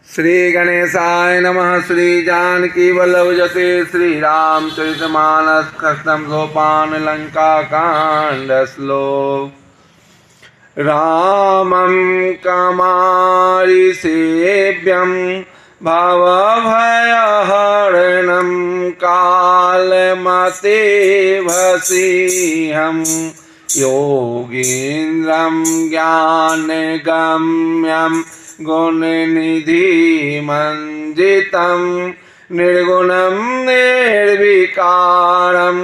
श्री गणेशाय नमः। श्री जानकी वल्लभ जते श्री रामचरितमानस कष्टम सोपान लंका कांड श्लोक। रामं कमारि सेव्यं भवभयहरणं कालमतेवसीहं योगीन्द्रं ज्ञानगम्यं गुणनिधिमञ्जितं निर्गुणं निर्विकारं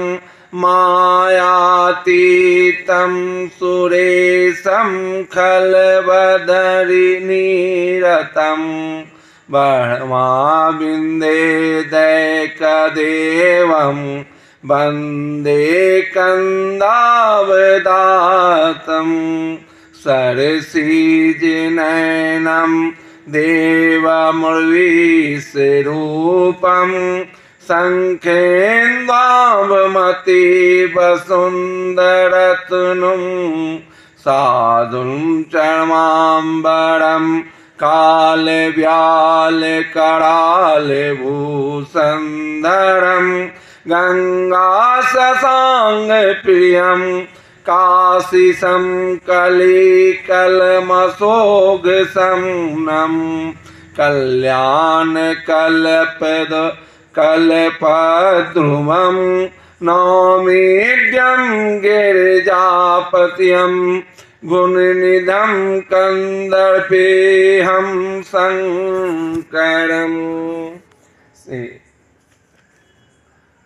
मायातीतं सुरेशं खलवदरिनिरतं ब्रह्माविन्देदैकदेवं वन्दे कन्दावदातं सरसीजनयनं देवमुर्वीशरूपं शङ्खेन्द्वावमतीवसुन्दरतनुं साधुं चर्माम्बरं कालव्यालकरालभूषन्धरं गङ्गाशशाङ्गप्रियं काशिशं कलिकलमशोकशमनं कल्याणकल्पद्रुमं नौमीड्यं गिरिजापतिं गुणनिधं कन्दर्पेऽहं शङ्करम्।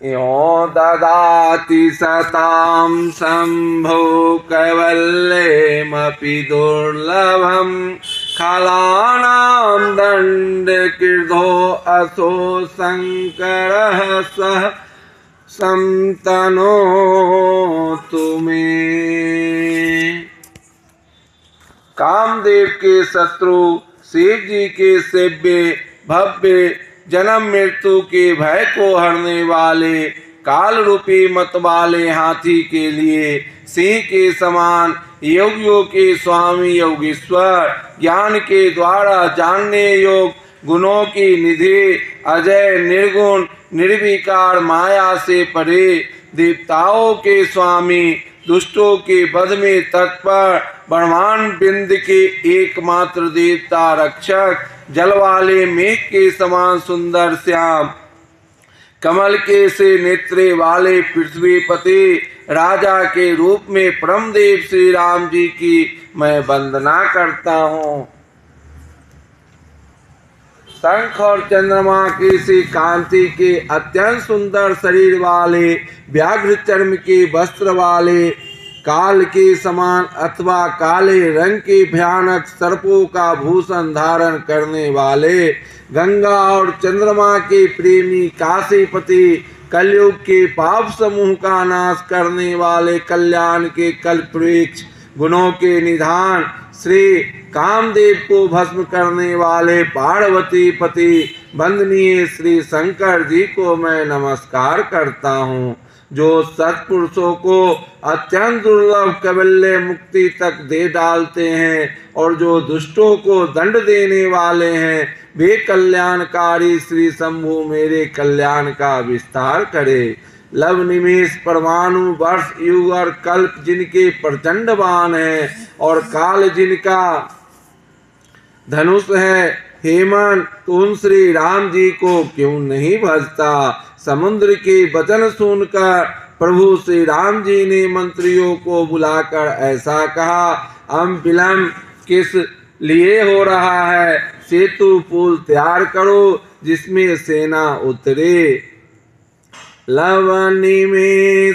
यो ददाति सतां शम्भो कैवल्यमपि दुर्लभं खलानां दण्डकृतो असो शङ्करः सः संतनोतु मे। कामदेव के शत्रु शिव जी के सेव्य भव्य जन्म मृत्यु के भय को हरने वाले काल रूपी मत वाले हाथी के लिए सिंह के समान योगियों के स्वामी योगीश्वर ज्ञान के द्वारा जानने योग्य गुणों की निधि अजय निर्गुण निर्विकार माया से परे देवताओं के स्वामी दुष्टों के वध में तत्पर ब्रह्मांड बिंद के एकमात्र देवता रक्षक जल वाले मेघ के समान सुंदर श्याम कमल के से नेत्रे वाले पृथ्वीपति राजा के रूप में परमदेव श्री राम जी की मैं वंदना करता हूँ। शंख और चंद्रमा की सी कांति के अत्यंत सुंदर शरीर वाले व्याघ्र चर्म के वस्त्र वाले काल के समान अथवा काले रंग के भयानक सर्पों का भूषण धारण करने वाले गंगा और चंद्रमा के प्रेमी काशीपति कलयुग के पाप समूह का नाश करने वाले कल्याण के कल्पवृक्ष गुणों के निधान श्री कामदेव को भस्म करने वाले पार्वती पति वंदनीय श्री शंकर जी को मैं नमस्कार करता हूँ, जो सत्पुरुषों को अत्यंत दुर्लभ कैवल्य मुक्ति तक दे डालते हैं और जो दुष्टों को दंड देने वाले हैं। वे कल्याणकारी श्री शंभु मेरे कल्याण का विस्तार करे। लव निमेष परमाणु वर्ष युग और कल्प जिनके प्रचंड बाण है और काल जिनका धनुष है, हेमंत तुम श्री राम जी को क्यों नहीं भजता। समुद्र के वचन सुनकर प्रभु श्री राम जी ने मंत्रियों को बुलाकर ऐसा कहा, हम विलंब किस लिए हो रहा है, सेतु पुल तैयार करो जिसमें सेना उतरे। लवनी में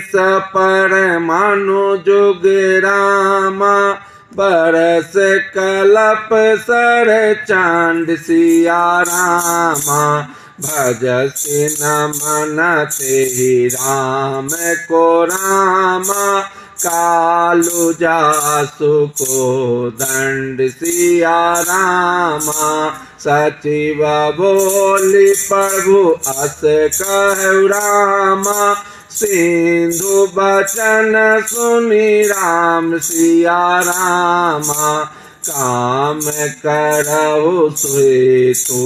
परमाणु जुग रामा बरस कलप सर चांद सिया रामा भजस नमन ते राम को रामा कालु जासु को दंड सिया रामा सचिव बोली प्रभु अस कहु रामा सिंधु बचन सुनि राम सिया रामा काम करहु सोए तो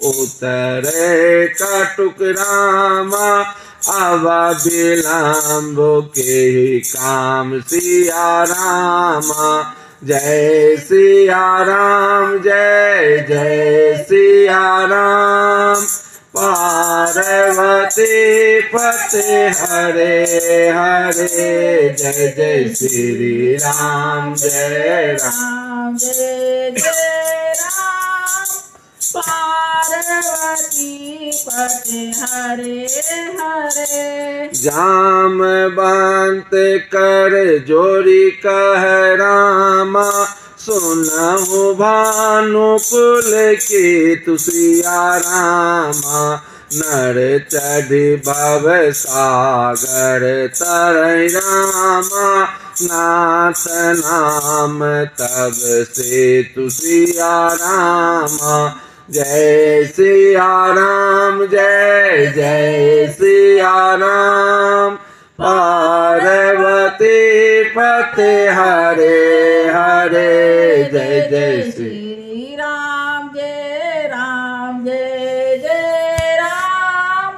उतरे कटुक रामा। अब विलम्ब के काम सिया रामा। जय सिया राम जय जय सिया राम। पार्वती पते हरे हरे जय जय श्री राम जय राम जय जय राम। पार्वती पते हरे हरे। जामवंत कर जोरी कह रामा। सुनहु भानुकुल की तुसिया रामा। नर चढ़ी भव सागर तरय रामा। नाथ नाम तब से तुसिया रामा। जय सिया राम जय जय सिया राम। पार्वती पते हरे हरे जय जय श्री राम जय जय राम।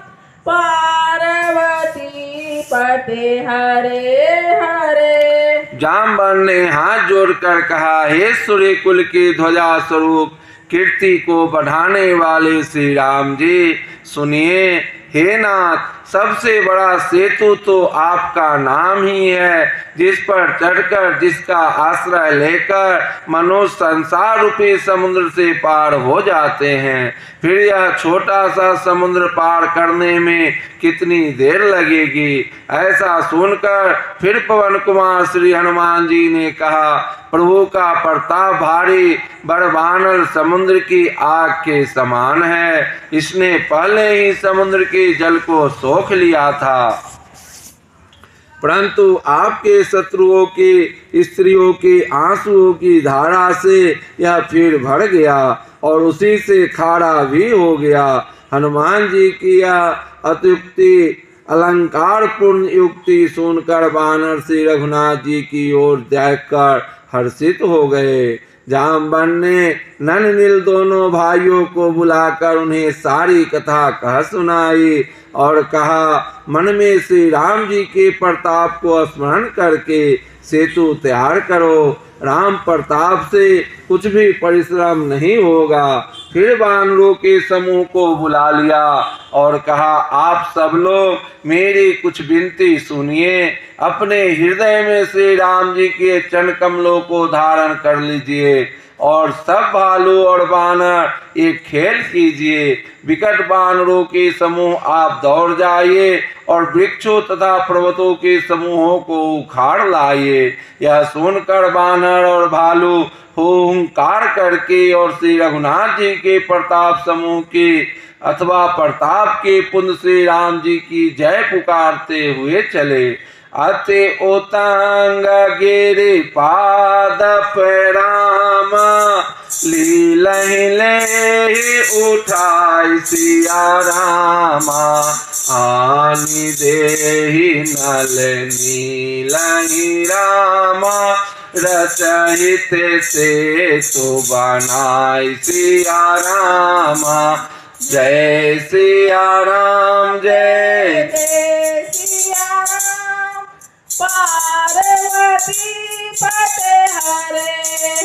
पार्वती पते हरे हरे। जामवंत ने हाथ जोड़कर कहा, हे सूर्य कुल की ध्वजा स्वरूप कीर्ति को बढ़ाने वाले श्री राम जी, सुनिए। हे नाथ, सबसे बड़ा सेतु तो आपका नाम ही है, जिस पर चढ़कर जिसका आश्रय लेकर मनुष्य संसार रूपी समुद्र से पार हो जाते हैं। फिर यह छोटा सा समुद्र पार करने में कितनी देर लगेगी। ऐसा सुनकर फिर पवन कुमार श्री हनुमान जी ने कहा, प्रभु का प्रताप भारी बड़बानर समुद्र की आग के समान है। इसने पहले ही समुद्र के जल को सोख लिया था, परंतु आपके शत्रुओं की स्त्रियों के आंसुओं की धारा से यह फिर भर गया और उसी से खारा भी हो गया। हनुमान जी की यह अत्युक्ति अलंकार पूर्ण युक्ति सुनकर वानर श्री रघुनाथ जी की ओर देखकर हर्षित हो गए। जामवंत ने नन नील दोनों भाइयों को बुलाकर उन्हें सारी कथा कह सुनाई और कहा, मन में श्री राम जी के प्रताप को स्मरण करके सेतु तैयार करो। राम प्रताप से कुछ भी परिश्रम नहीं होगा। फिर वानरों के समूह को बुला लिया और कहा, आप सब लोग मेरी कुछ विनती सुनिए। अपने हृदय में श्री राम जी के चरण कमलों को धारण कर लीजिए और सब भालू और बानर एक खेल कीजिए। विकट बानरों के समूह आप दौड़ जाइए और वृक्षों तथा पर्वतों के समूहों को उखाड़ लाइए। यह सुनकर बानर और भालू हुंकार करके और श्री रघुनाथ जी के प्रताप समूह के अथवा प्रताप के पुण्य श्री राम जी की जय पुकारते हुए चले। अति उतंग गिरि पादप राम। लीलहि लेहि उठाई सिया रामा। आनि देहि नल नीलहि रामा। रचहित से तो बनाई सिया रामा। जय सिया राम जय जय सिया राम। पार्वती पते हरे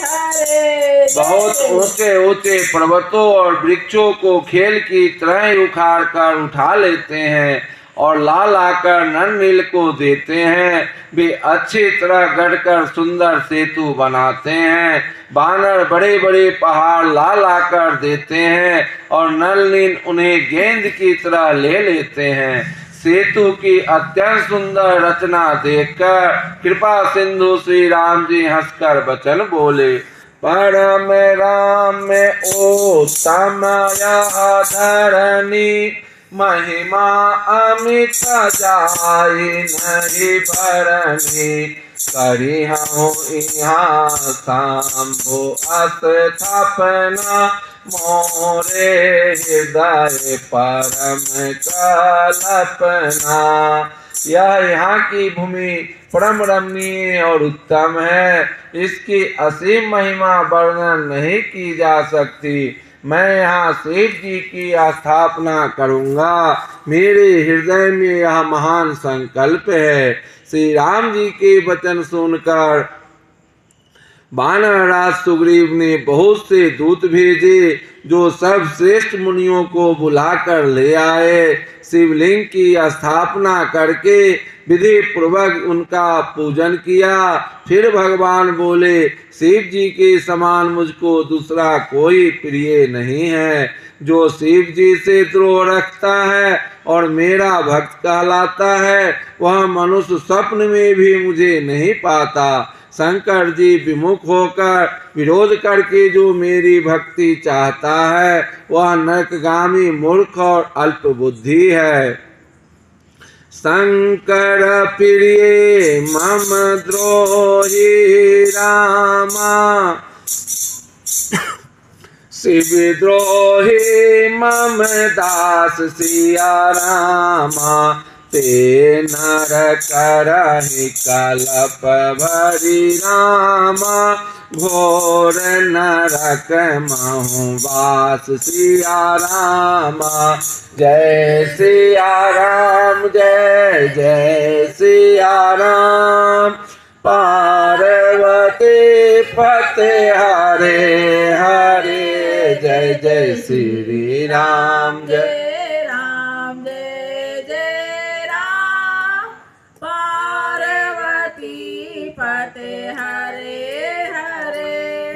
हरे। बहुत ऊंचे ऊंचे पर्वतों और वृक्षों को खेल की तरह उखाड़ कर उठा लेते हैं और ला लाकर नन नील को देते हैं। वे अच्छी तरह गढ़कर सुंदर सेतु बनाते हैं। बानर बड़े बड़े पहाड़ ला लाकर देते हैं और नल नील उन्हें गेंद की तरह ले लेते हैं। सेतु की अत्यंत सुंदर रचना देखकर कृपा सिंधु श्री राम जी हंसकर वचन बोले, परम राम ओ तमया धरणी। महिमा अमित जाई नहीं भरनी। करी हूँ यहाँ शंभु स्थापना। मोरे हृदय परम कल्पना। यह यहाँ की भूमि परम रमणीय और उत्तम है, इसकी असीम महिमा वर्णन नहीं की जा सकती। मैं यहाँ शिव जी की स्थापना करूँगा। मेरे हृदय में यह महान संकल्प है। श्री राम जी के वचन सुनकर वानरराज सुग्रीव ने बहुत से दूत भेजे, जो सब श्रेष्ठ मुनियों को बुलाकर ले आए। शिवलिंग की स्थापना करके विधि पूर्वक उनका पूजन किया। फिर भगवान बोले, शिव जी के समान मुझको दूसरा कोई प्रिय नहीं है। जो शिव जी से द्रोह रखता है और मेरा भक्त कहलाता है, वह मनुष्य स्वप्न में भी मुझे नहीं पाता। शंकर जी विमुख होकर विरोध करके जो मेरी भक्ति चाहता है, वह नरकगामी मूर्ख और अल्प बुद्धि है। शंकर प्रिय मम द्रोही रामा, शिव द्रोही मम दास सिया रामा। ते नर करहि कलप भरी रामा, घोर नरक महु वास सिया रामा। जय सिया राम, जय जय सिया राम। पार्वती पते हरे हरे, जय जय श्री राम, जय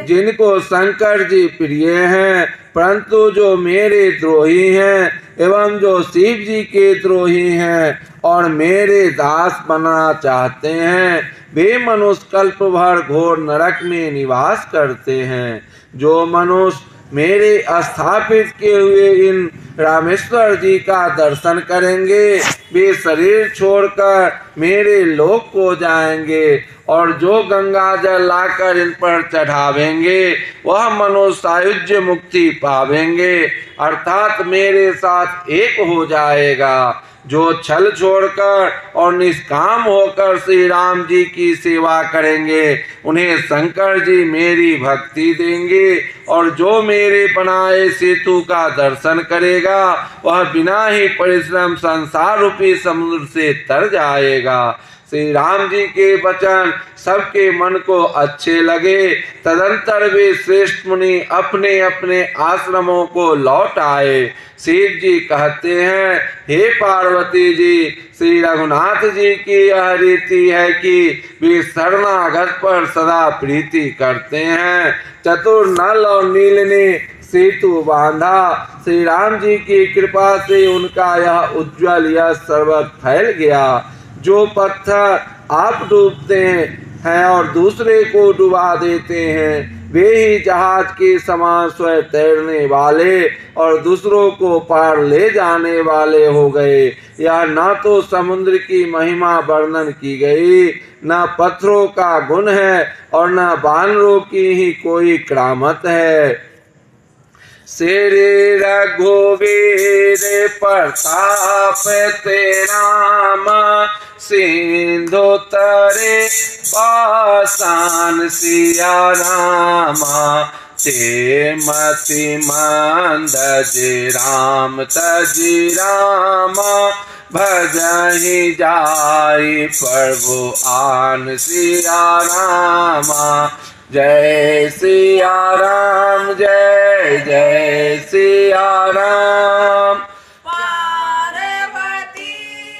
जिनको शंकर जी प्रिय हैं, परंतु जो मेरे द्रोही हैं एवं जो शिव जी के द्रोही हैं और मेरे दास बनना चाहते हैं, वे मनुष्य कल्प भर घोर नरक में निवास करते हैं। जो मनुष्य मेरे स्थापित किए हुए इन रामेश्वर जी का दर्शन करेंगे, वे शरीर छोड़कर मेरे लोक को जाएंगे, और जो गंगा जल लाकर इन पर चढ़ावेंगे, वह मनुष्य सायुज्य मुक्ति पावेंगे, अर्थात मेरे साथ एक हो जाएगा। जो छल छोड़कर और निष्काम होकर श्री राम जी की सेवा करेंगे, उन्हें शंकर जी मेरी भक्ति देंगे, और जो मेरे बनाए सेतु का दर्शन करेगा, वह बिना ही परिश्रम संसार रूपी समुद्र से तर जाएगा। श्री राम जी के वचन सबके मन को अच्छे लगे। तदंतर वे श्रेष्ठ मुनि अपने अपने आश्रमों को लौट आए। शिव जी कहते हैं, हे पार्वती जी, श्री रघुनाथ जी की यह रीति है कि वे शरणागत पर सदा प्रीति करते हैं। चतुर नल और नील ने सेतु बांधा। श्री राम जी की कृपा से उनका यह उज्ज्वल यश सर्वत्र फैल गया। जो पत्थर आप डूबते हैं और दूसरे को डुबा देते हैं, वे ही जहाज के समान स्वयं तैरने वाले और दूसरों को पार ले जाने वाले हो गए। यह न तो समुद्र की महिमा वर्णन की गई, न पत्थरों का गुण है, और न बानरों की ही कोई करामत है। श्री रघुवीर प्रताप तेराम, सिंधु तरे पाषाण सिया रामा। ते मति मंद जी राम तजी रामा, भजहि जाई प्रभु आन सिया रामा। जय सिया राम, जय जय सिया राम। पार्वती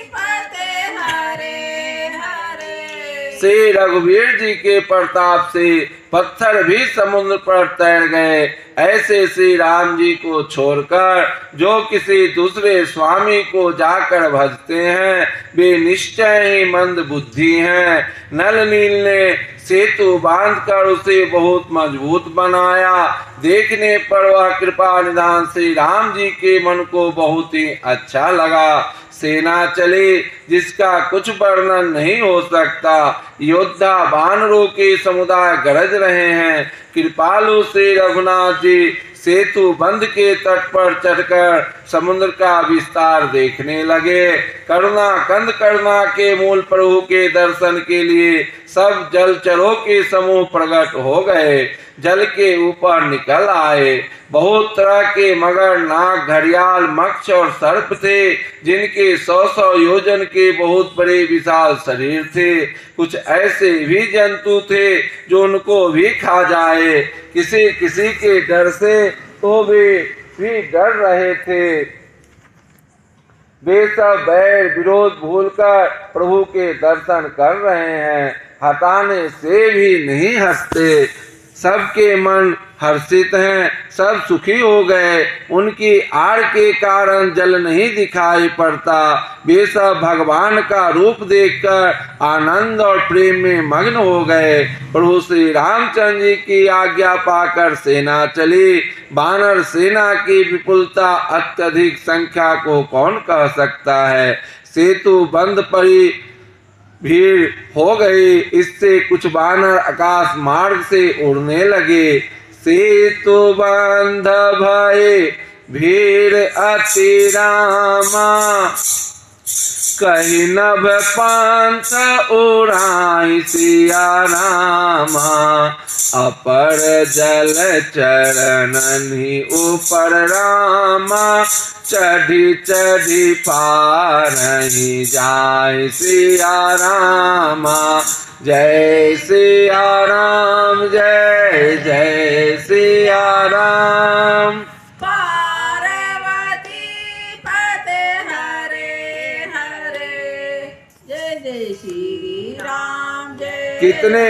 पते हरे हरे। श्री रघुवीर जी के प्रताप से पत्थर भी समुद्र पर तैर गए। ऐसे श्री राम जी को छोड़कर जो किसी दूसरे स्वामी को जाकर भजते हैं, वे निश्चय ही मंद बुद्धि हैं। नल नील ने सेतु बांधकर उसे बहुत मजबूत बनाया। देखने पर वह कृपा निधान श्री राम जी के मन को बहुत ही अच्छा लगा। सेना चली जिसका कुछ वर्णन नहीं हो सकता। योद्धा वानरों के समुदाय गरज रहे हैं। कृपालु श्री रघुनाथ जी सेतु बंध के तट पर चढ़कर समुद्र का विस्तार देखने लगे। करुणा कंद करुणा के मूल प्रभु के दर्शन के लिए सब जलचरों के समूह प्रकट हो गए, जल के ऊपर निकल आए। बहुत तरह के मगर, नाग, घड़ियाल, मत्स्य और सर्प थे, जिनके 100-100 योजन के बहुत बड़े विशाल शरीर थे। कुछ ऐसे भी जंतु थे जो उनको भी खा जाए। किसी किसी के डर से तो वे भी डर रहे थे। वे सब बैर विरोध भूलकर प्रभु के दर्शन कर रहे हैं, हटाने से भी नहीं हंसते। सबके मन हर्षित हैं, सब सुखी हो गए। उनकी आड़ के कारण जल नहीं दिखाई पड़ता। वे सब भगवान का रूप देखकर आनंद और प्रेम में मग्न हो गए। प्रभु श्री रामचंद्र जी की आज्ञा पाकर सेना चली। वानर सेना की विपुलता अत्यधिक संख्या को कौन कह सकता है। सेतु बंद पड़ी भीड़ हो गई। इससे कुछ वानर आकाश मार्ग से उड़ने लगे। सेतु बंध भये भीड़ अति रामा, कही नभ पंथ उड़ाई सिया रामा। अपर जल चरणनि ऊपर रामा, चढ़ी चढ़ी पारहि जाय सिया रामा। जय सिया राम, जय जय सिया राम। पार्वती पते हरे हरे, जय जय श्री राम, जय कितने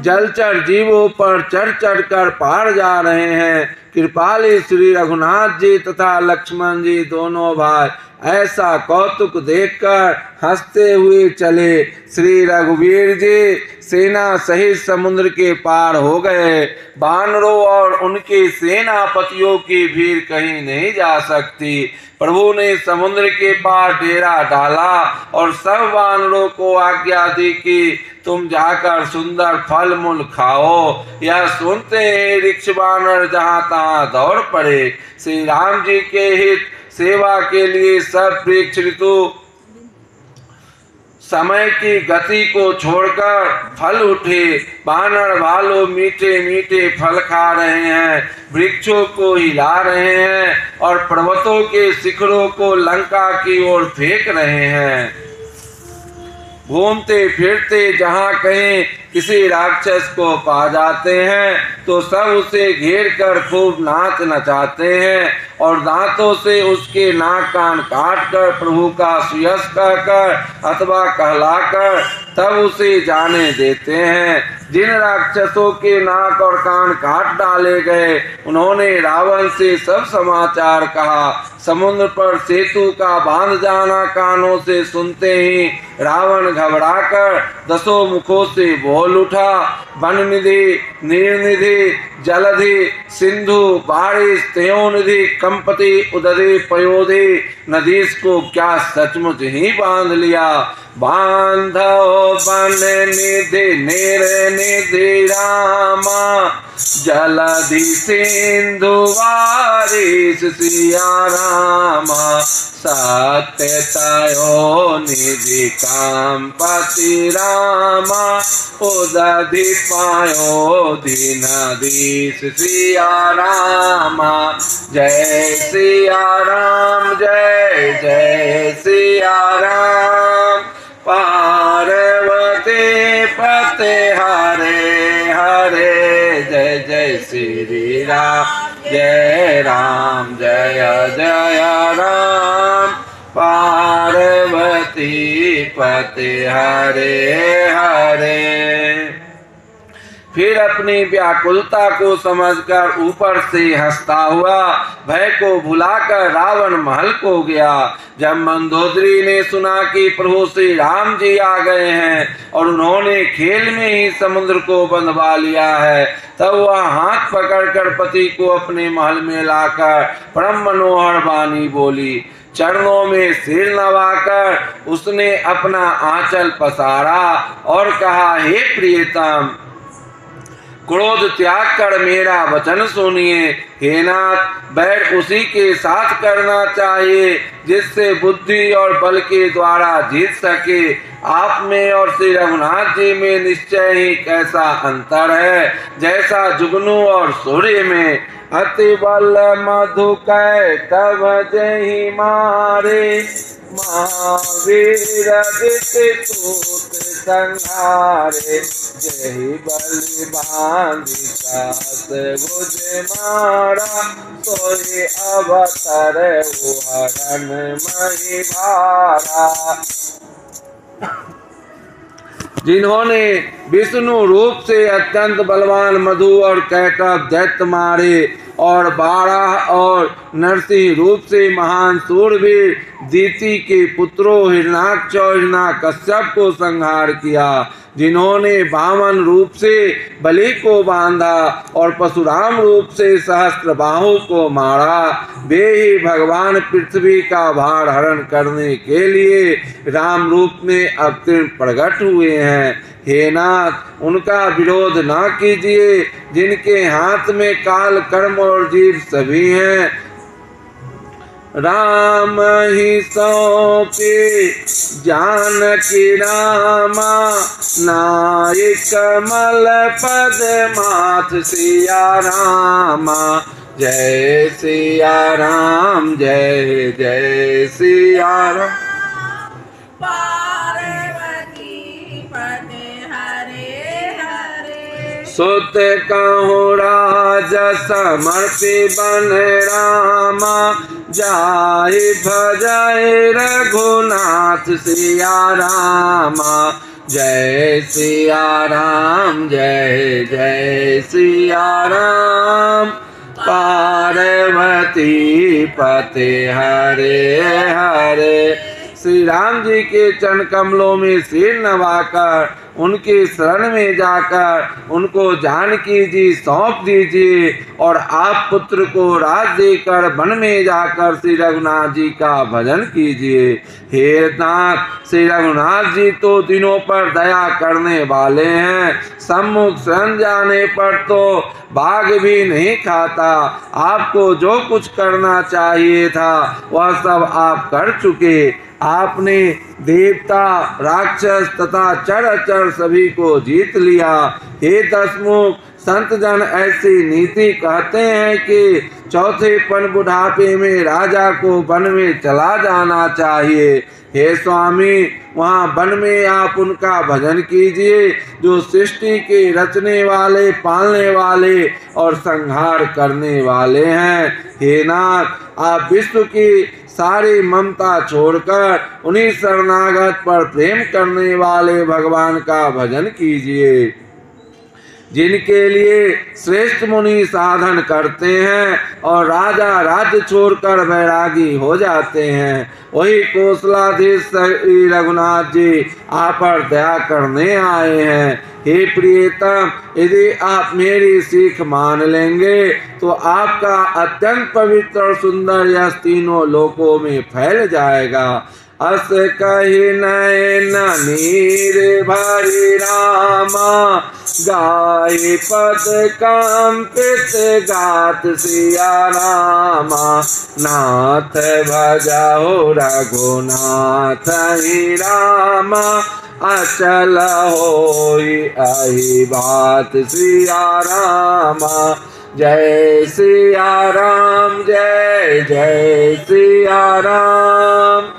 जलचर जीवों पर चढ़ चढ़ कर पार जा रहे हैं। कृपाली श्री रघुनाथ जी तथा लक्ष्मण जी दोनों भाई ऐसा कौतुक देखकर हंसते हुए चले। श्री रघुवीर जी सेना सहित समुद्र के पार हो गए। वानरों और उनके सेनापतियों की भीड़ कहीं नहीं जा सकती। प्रभु ने समुद्र के पार डेरा डाला और सब वानरों को आज्ञा दी कि तुम जाकर सुंदर फल मूल खाओ। यह सुनते ही ऋक्ष वानर जहाँ तहाँ दौड़ पड़े। श्री राम जी के हित सेवा के लिए सब वृक्ष ऋतु समय की गति को छोड़कर फल उठे। वानर भालू मीठे मीठे फल खा रहे हैं, वृक्षों को हिला रहे हैं और पर्वतों के शिखरों को लंका की ओर फेंक रहे हैं। घूमते फिरते जहाँ कहीं किसी राक्षस को पा जाते हैं तो सब उसे घेर कर खूब नाच नचाते हैं और दांतों से उसके नाक कान काट कर प्रभु का सुयश कहकर अथवा कहलाकर तब उसे जाने देते हैं। जिन राक्षसों के नाक और कान काट डाले गए उन्होंने रावण से सब समाचार कहा। समुद्र पर सेतु का बांध जाना कानों से सुनते ही रावण घबराकर 10 मुखों से बोल उठा। वन निधि, नीरनिधि, जलधि, सिंधु, बारिश, तयोनिधि, कंपति, उदधि, पयोधि, नदीश को क्या सचमुच ही बांध लिया। बांधो बन निधि नीर निधि रामा, जलधि सिंधु बारिश सिया रामा। सत्य तयो निधि कामपति रामा, उदधि पायो दीनाधीश सिया रामा। जय सिया राम, जय जय सिया राम। पार्वती पते हरे हरे, जय जय श्री राम, जय राम जय जय राम। पार्वती पते हरे हरे। फिर अपनी व्याकुलता को समझकर ऊपर से हंसता हुआ भय को भुलाकर रावण महल को गया। जब मंदोदरी ने सुना कि प्रभु श्री राम जी आ गए हैं और उन्होंने खेल में ही समुद्र को बंधवा लिया है, तब वह हाथ पकड़कर पति को अपने महल में लाकर परम मनोहर वाणी बोली। चरणों में सिर नवाकर उसने अपना आंचल पसारा और कहा, हे प्रियतम, क्रोध त्याग कर मेरा वचन सुनिए। हे नाथ, बैर उसी के साथ करना चाहिए जिससे बुद्धि और बल के द्वारा जीत सके। आप में और श्री रघुनाथ जी में निश्चय ही कैसा अंतर है, जैसा जुगनू और सूर्य में। अति बल मधु कै तब जहि मारे, महावीर दिति सूत संहारे। जहि बलि बांधिका भुज मारा, सोई अवसर हरण मही भारा। जिन्होंने विष्णु रूप से अत्यंत बलवान मधु और कैटभ दैत्य मारे और बारह और नरसिंह रूप से महान सूरवीर दीति के पुत्रों हिरणाक्ष और हिरण्यकश्यप को संहार किया, जिन्होंने वामन रूप से बलि को बांधा और परशुराम रूप से सहस्त्रबाहु को मारा, वे ही भगवान पृथ्वी का भार हरण करने के लिए राम रूप में अवतीर्ण प्रकट हुए हैं। हे नाथ, उनका विरोध न कीजिए जिनके हाथ में काल कर्म और जीव सभी हैं। राम ही सौंपे जानकी रामा, नाय कमल पद माथ सिया रामा। जय सिया राम, जय जय सिया राम। सुत कहूँ राज समर्पि बन रामा, जाय भजय रघुनाथ सिया रामा। जय सिया राम, जय जय सिया राम। पार्वती पते हरे हरे। श्री राम जी के चरण कमलों में सिर नवाकर उनके शरण में जाकर उनको जानकी जी सौंप दीजिए और आप पुत्र को राज देकर वन में जाकर श्री रघुनाथ जी का भजन कीजिए। हे नाथ, श्री रघुनाथ जी तो दिनों पर दया करने वाले हैं, सम्मुख शरण जाने पर तो बाघ भी नहीं खाता। आपको जो कुछ करना चाहिए था वह सब आप कर चुके। आपने देवता, राक्षस तथा चर अचर सभी को जीत लिया। हे दशमुख, संत जन ऐसी नीति कहते हैं कि चौथेपन बुढ़ापे में राजा को वन में चला जाना चाहिए। हे स्वामी, वहाँ वन में आप उनका भजन कीजिए जो सृष्टि के रचने वाले, पालने वाले और संहार करने वाले हैं। हे नाथ, आप विश्व की सारी ममता छोड़कर उन्हीं शरणागत पर प्रेम करने वाले भगवान का भजन कीजिए, जिनके लिए श्रेष्ठ मुनि साधन करते हैं और राजा राज्य छोड़कर वैरागी हो जाते हैं। वही कौशलाधीश श्री रघुनाथ जी आप पर दया करने आए हैं। हे प्रियतम, यदि आप मेरी सीख मान लेंगे तो आपका अत्यंत पवित्र और सुंदर यश तीनों लोकों में फैल जाएगा। अस कही नयन नीर भरि रामा, गाय पद कंपित गात सिया रामा। नाथ भजहु रघुनाथ ही रामा, अचल होई अहि बात सिया रामा। जय सिया राम, जय जय सिया राम।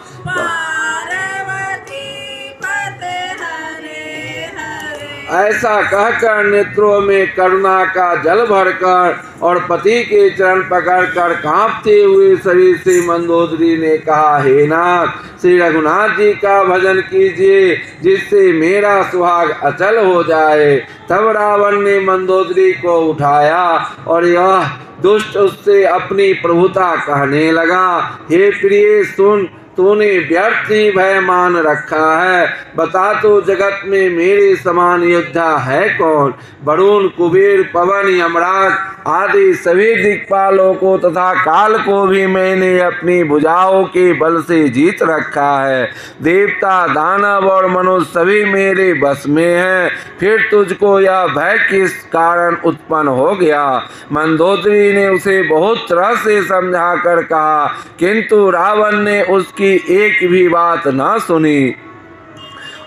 ऐसा कहकर नेत्रों में करुणा का जल भरकर और पति के चरण पकड़कर कांपते हुए शरीर से मंदोदरी ने कहा, हे नाथ, श्री रघुनाथ जी का भजन कीजिए जिससे मेरा सुहाग अचल हो जाए। तब रावण ने मंदोदरी को उठाया और यह दुष्ट उससे अपनी प्रभुता कहने लगा, हे प्रिय सुन, तूने व्यर्थ ही भय मान रखा है। बता तो जगत में मेरे समान योद्धा है कौन? वरुण, कुबेर, पवन, यमराज आदि सभी दिक्पालों को तथा काल को भी मैंने अपनी भुजाओं के बल से जीत रखा है। देवता, दानव और मनुष्य सभी मेरे बस में हैं। फिर तुझको यह भय किस कारण उत्पन्न हो गया? मंदोदरी ने उसे बहुत तरह से समझा कर कहा, किंतु रावण ने उसकी एक भी बात न सुनी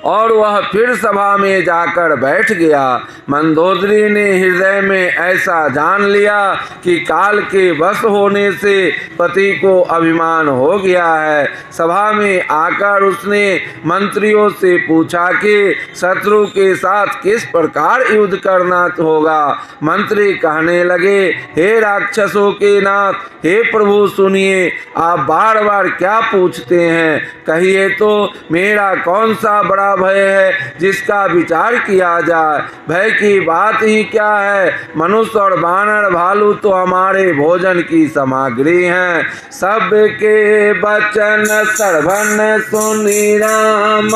और वह फिर सभा में जाकर बैठ गया। मंदोदरी ने हृदय में ऐसा जान लिया कि काल के वश होने से पति को अभिमान हो गया है। सभा में आकर उसने मंत्रियों से पूछा कि शत्रु के साथ किस प्रकार युद्ध करना होगा। मंत्री कहने लगे, हे राक्षसों के नाथ, हे प्रभु सुनिए, आप बार बार क्या पूछते हैं? कहिए तो मेरा कौन सा बड़ा भय है जिसका विचार किया जाए? भय की बात ही क्या है? मनुष्य और बानर भालू तो हमारे भोजन की सामग्री हैं। सबके वचन श्रवण सुनि राम,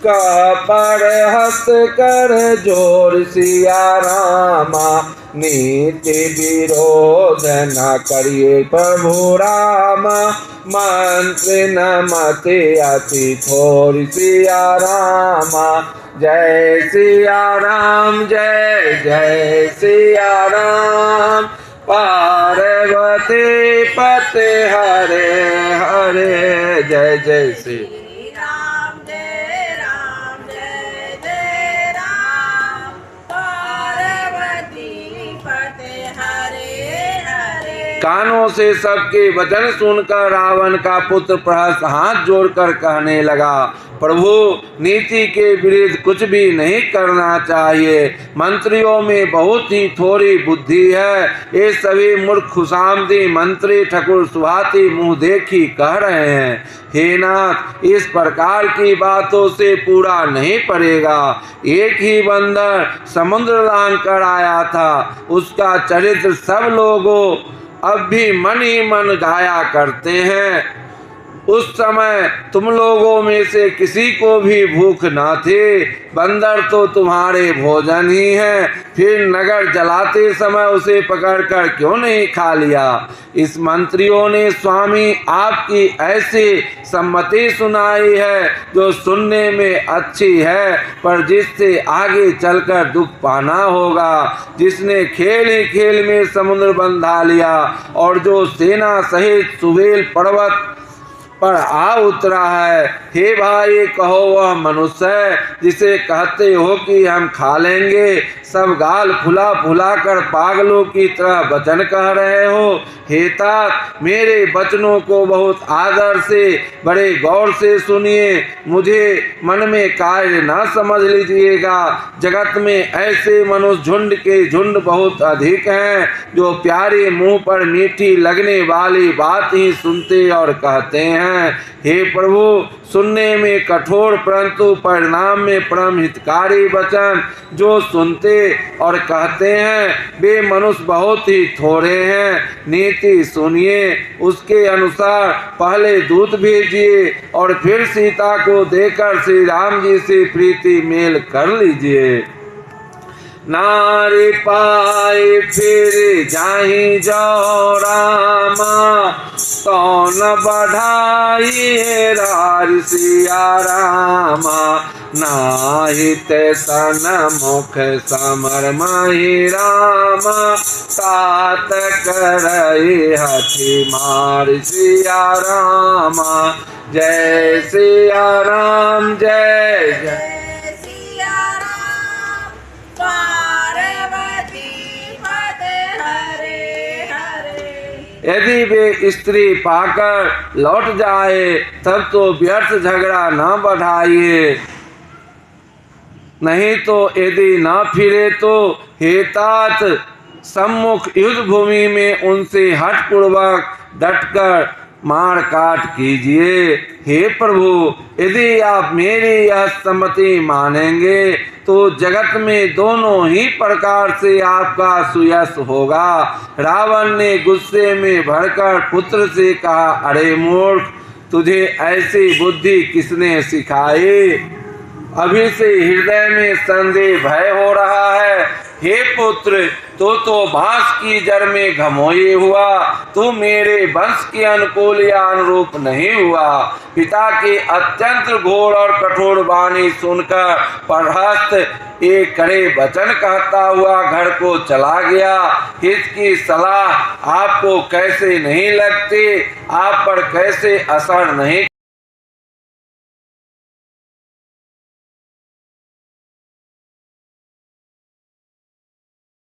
कह पर हंस कर जोर सिया रामा। नीति विरोध न करिए प्रभु रामा, मंत्र न मते अति थोर सिया रामा। जय सिया राम, जय जय सिया राम। पार्वती पते हरे हरे, जय जय श्री राम, जय राम, जय जय राम। पार्वती पते हरे हरे। कानों से सबके वचन सुनकर रावण का पुत्र प्रहस्त हाथ जोड़कर कहने लगा, प्रभु नीति के विरुद्ध कुछ भी नहीं करना चाहिए। मंत्रियों में बहुत ही थोड़ी बुद्धि है। ये सभी मूर्ख खुशामदी मंत्री ठकुर सुहाती मुंह देखी कह रहे हैं। हे नाथ, इस प्रकार की बातों से पूरा नहीं पड़ेगा। एक ही बंदर समुद्र लांघ कर आया था, उसका चरित्र सब लोगों अब भी मन ही मन गाया करते हैं। उस समय तुम लोगों में से किसी को भी भूख न थी। बंदर तो तुम्हारे भोजन ही है, फिर नगर जलाते समय उसे पकड़कर क्यों नहीं खा लिया? इस मंत्रियों ने स्वामी आपकी ऐसी सम्मति सुनाई है जो सुनने में अच्छी है, पर जिससे आगे चलकर दुख पाना होगा। जिसने खेल ही खेल में समुद्र बंधा लिया और जो सेना सहित सुहेल पर्वत पर आ उतरा है। हे भाई, कहो वह मनुष्य है जिसे कहते हो कि हम खा लेंगे। सब गाल फुला फुला कर पागलों की तरह वचन कह रहे हो। हे तात, मेरे वचनों को बहुत आदर से बड़े गौर से सुनिए। मुझे मन में कार्य न समझ लीजिएगा। जगत में ऐसे मनुष्य झुंड के झुंड बहुत अधिक हैं जो प्यारे मुंह पर मीठी लगने वाली बात ही सुनते और कहते हैं। हे प्रभु, सुनने में कठोर परंतु परिणाम में परम हितकारी वचन जो सुनते और कहते हैं वे मनुष्य बहुत ही थोड़े हैं। नीति सुनिए, उसके अनुसार पहले दूत भेजिए और फिर सीता को देकर श्री राम जी से प्रीति मेल कर लीजिए। नारी पाए फिर जाहि जो रामा, कौन बढ़ाई रार सिया रामा। नाहित सन मुख समर मही रामा, तात करई हथि मार सिया रामा। जय सिया राम, जय जय यदि वे स्त्री पाकर लौट जाए तब तो व्यर्थ झगड़ा न बढ़ाइए, नहीं तो यदि न फिरे तो हे तात सम्मुख युद्ध भूमि में उनसे हठपूर्वक डटकर मार काट कीजिए। हे प्रभु, यदि आप मेरी यह सम्मति मानेंगे तो जगत में दोनों ही प्रकार से आपका सुयश होगा। रावण ने गुस्से में भरकर पुत्र से कहा, अरे मूर्ख, तुझे ऐसी बुद्धि किसने सिखाई? अभी से हृदय में संदेह भय हो रहा है। हे पुत्र, तो बांस की जड़ में घमोये हुआ, तू मेरे वंश के अनुकूल या अनुरूप नहीं हुआ। पिता के अत्यंत घोर और कठोर वाणी सुनकर प्रहस्त एक कड़े वचन कहता हुआ घर को चला गया। इसकी सलाह आपको कैसे नहीं लगती, आप पर कैसे असर नहीं